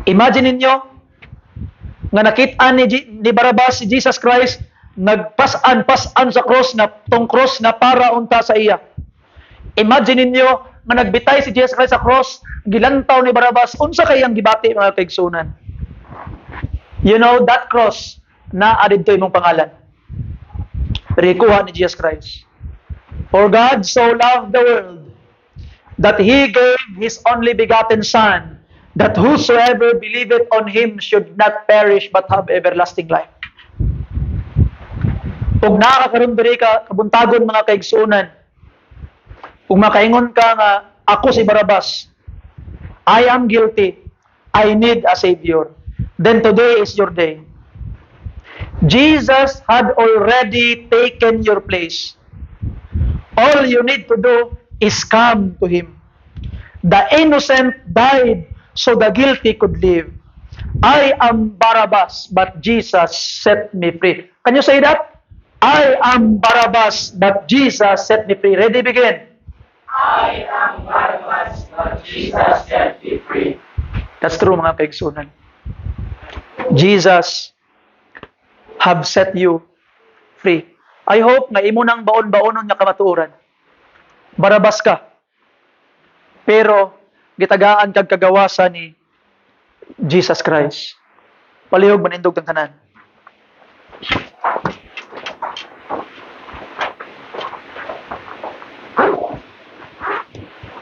Imagine ninyo nga nakita ni Barabas si Jesus Christ nagpas-an sa cross na tong cross na para unta sa iya. Imagine ninyo nga nagbitay si Jesus Christ sa cross, gilantaw ni Barabas, unsa kay ang gibati mga kaigsunan? You know, that cross na adid to imong pangalan. Rikuha ni Jesus Christ. For God so loved the world that He gave His only begotten Son, that whosoever believeth on Him should not perish but have everlasting life. Kung nakakaroon diri ka kabuntagon mga kaigsunan, kung makaingon ka nga ako si Barabas, I am guilty, I need a Savior, then today is your day. Jesus had already taken your place. All you need to do is come to Him. The innocent died so the guilty could live. I am Barabbas, but Jesus set me free. Can you say that? I am Barabbas, but Jesus set me free. Ready, begin. I am Barabbas, but Jesus set me free. That's true mga kaigsunan. Jesus have set you free. I hope nga imo nang baon-baonon nga kamatuoran. Barabas ka. Pero gitagaan kag kagawasan ni Jesus Christ. Palihog manindog tang tanan.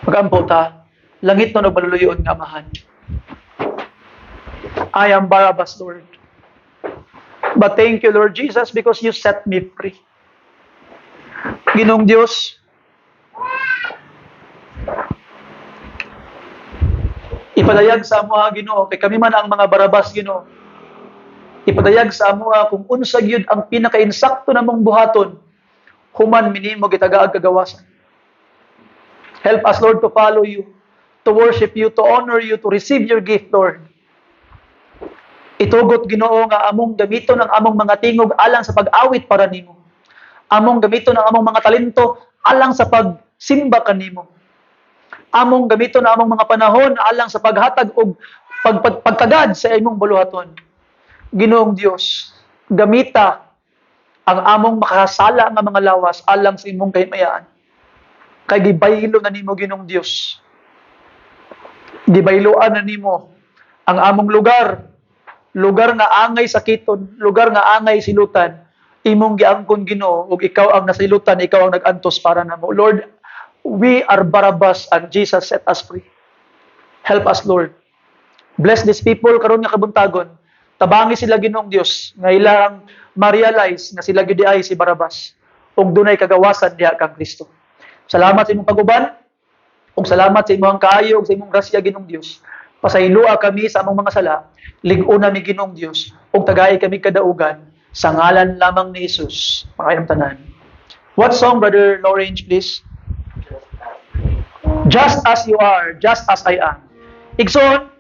Magampo ta, langit no nagbaluluyon nga amahan. I am Barabbas, Lord. But thank you, Lord Jesus, because you set me free. Ginoong Diyos, ipadayag sa amo Ginoo, kay kami man ang mga Barabas, Ginoo. Ipadayag sa amo kung unsa gyud ang pinakainsakto namong buhaton, human minimo gitagaag kagawasan. Help us, Lord, to follow you, to worship you, to honor you, to receive your gift, Lord. Itugot, Ginoo, nga among gamiton ang among mga tingog alang sa pag-awit para nimo. Among gamiton ang among mga talento alang sa pagsimba kanimo. Among gamiton ang among mga panahon alang sa paghatag og pagkagad sa imong buluhaton. Ginoong Dios, gamita ang among makasala nga mga lawas alang sa imong kahimayaan. Kay gibaylo na nimo, Ginoong Dios. Gibayloan na nimo ang among lugar nga angay sakiton, lugar nga angay silutan, imong giangkon, Ginoo, ug ikaw ang nasilutan, ikaw ang nag-antos para namo. Lord, we are Barabbas and Jesus set us free. Help us, Lord. Bless these people karon nga kabuntagon. Tabangi sila, Ginoong Dios, nga ilang ma-realize nga sila gyud ay si Barabbas ug dunay kagawasan diha kang Kristo. Salamat sa imong paguban ug salamat sa imong kaayo ug sa imong grasya, Ginoong Dios. Pasaylua kami sa among mga sala, lig-una ni Ginoong Dios ug tagay kami kadaugan sa ngalan lamang ni Jesus. Pakayam tanan. What song, Brother Lawrence, please? Just as you are, just as I am. Igsoon,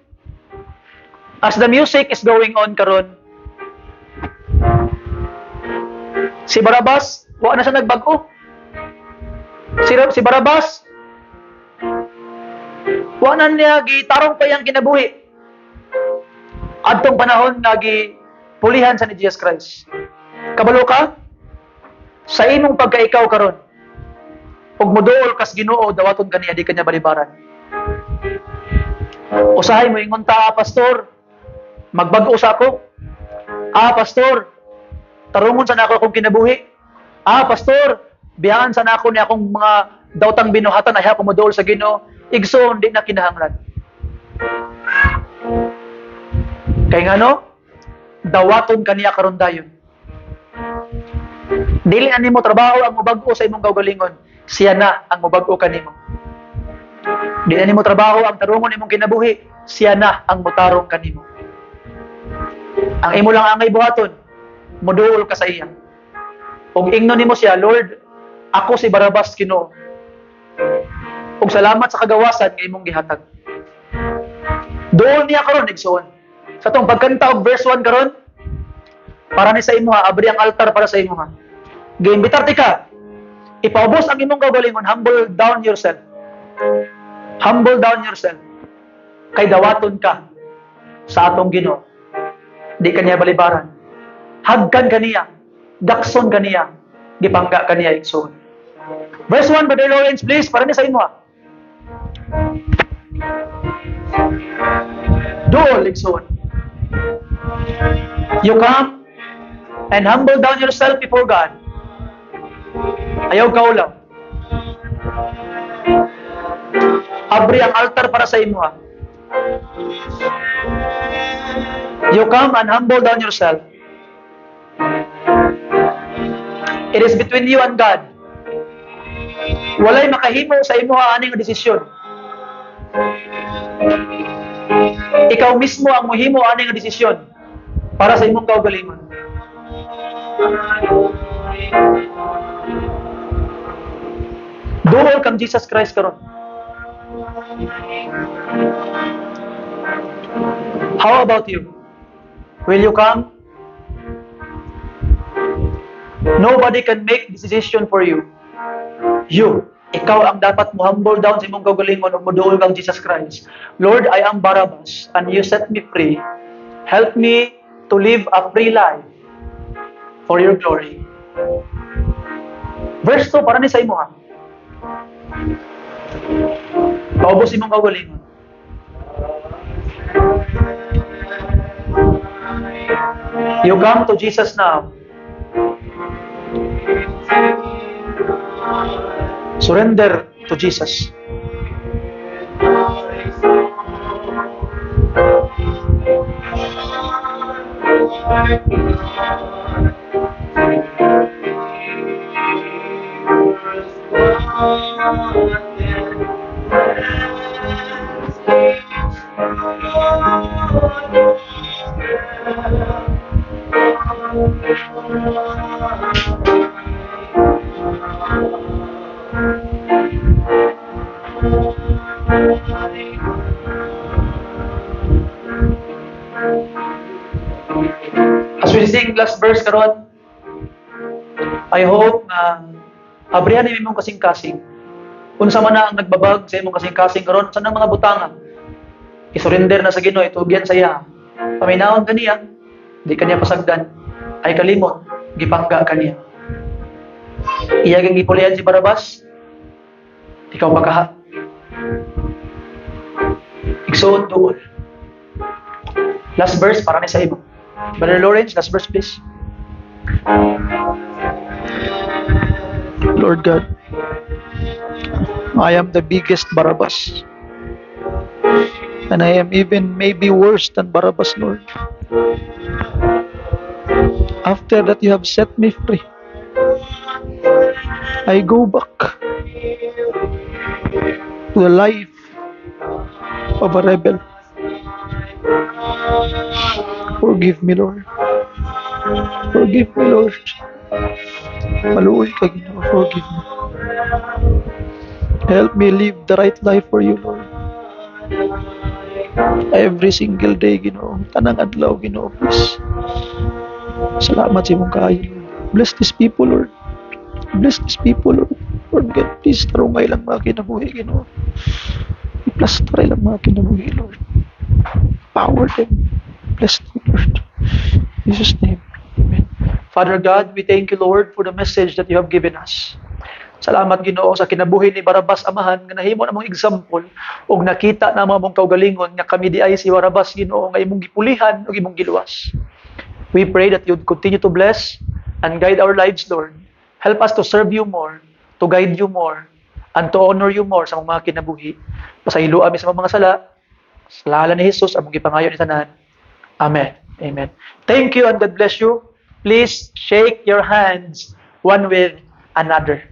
as the music is going on karon, si Barabas, wa na siya nagbago. Si Barabas, wa na niya gitarong pa yang kinabuhi. Adtong panahon nga pulihan sa ni Jesus Christ. Kabalo ka? Sa imong pagkaikaw karon, ug moduol kas Ginoo, dawaton kaniya di kanya balibaran. Usahay mo ingon ta, pastor, magbag-o sa ako. Pastor, tarungon sa nako akong kinabuhi. Pastor, biyahan sa nako ni akong mga dawtang binuhatan ay ako moduol sa Ginoo. Igsoon di na kinahanglan. Kay ngano? Dawaton kaniya karon dayon. Dili na nimo trabaho ang mubag-o sa imong kaugalingon. Siya na ang mubag-o kanimo. Dili na nimo trabaho ang tarungon imong kinabuhi. Siya na ang mutarong kanimo. Ang imo lang angay buhaton, moduol ka sa iya. Ug ingnon nimo siya, Lord, ako si Barabas, Ginoo. Ug salamat sa kagawasan nga imong gihatag. Doon niya karon igsoon. Sa tong pagkanta og verse 1 karon, para ni sa imo ha, abri ang altar para sa imo ha. Giimbitarte ka. Ipaubos ang imong kaugalingon, humble down yourself. Humble down yourself. Kay dawaton ka sa atong Ginoo. Di kaniya balibaran. Hagkan kaniya, dakson kaniya, gipangga kaniya igsoon. Verse 1, Brother Lawrence, please, para ni sa imo ha. Duol igsoon. You come and humble down yourself before God. Ayaw ka ulam. Abri ang altar para sa imo ha. You come and humble down yourself. It is between you and God. Walay makahimo sa imo aning desisyon. Ikaw mismo ang mohimo aning desisyon para sa imong kaugalingon. Duol kang Jesus Christ karon. How about you? Will you come? Nobody can make this decision for you. Ikaw ang dapat mo humble down sa imong kaugalingon ug moduol kang Jesus Christ. Lord, I am Barabbas and you set me free. Help me to live a free life for your glory. Verse 2, para ni sa imo ha. Paubos imong kaugalingon. You come to Jesus now. Surrender to Jesus. As we sing last verse karon, I hope na abrihan ni imong kasing-kasing. Unsa man na ang nagbabag sa imong kasing-kasing karon sa nang mga butangan. I-surrender na sa Ginoo, itugyan sa iya. Paminawon kaniya, di kaniya pasagdan. Ay kalimot, gipangga kaniya. Iya kang gipulian si Barabbas. Ikaw pagkaha. Igsoon duol. Last verse para ni sa imo. Brother Lawrence, last verse please. Lord God, I am the biggest Barabbas. And I am even maybe worse than Barabbas, Lord. After that you have set me free, I go back to the life of a rebel. Forgive me, Lord. Forgive me, Lord. Maluoy ka, Ginoo. Forgive me. Help me live the right life for you, Lord. Every single day, Ginoo. Tanang adlaw, Ginoo, please. Salamat sa imong kaayo, Lord. Bless these people, Lord. Bless these people, Lord. Lord God, please, tarungay lang mga kinabuhi, Ginoo. I-plastray lang mga kinabuhi, Lord. Power them. Bless them, Lord. In Jesus' name, amen. Father God, we thank you, Lord, for the message that you have given us. Salamat, Ginoo, sa kinabuhi ni Barabbas amahan nga nahimo na mong example ug nakita na mga mong kaugalingon nga kami di ay si Barabbas, Ginoo, nga imong gipulihan ug imong giluwas. We pray that you'd continue to bless and guide our lives, Lord. Help us to serve you more, to guide you more, and to honor you more sa mga kinabuhi. Pasaylo ami sa mga sala. Sa ngalan ni Jesus, among gipangayo ni tanan. Amen. Amen. Thank you and God bless you. Please shake your hands one with another.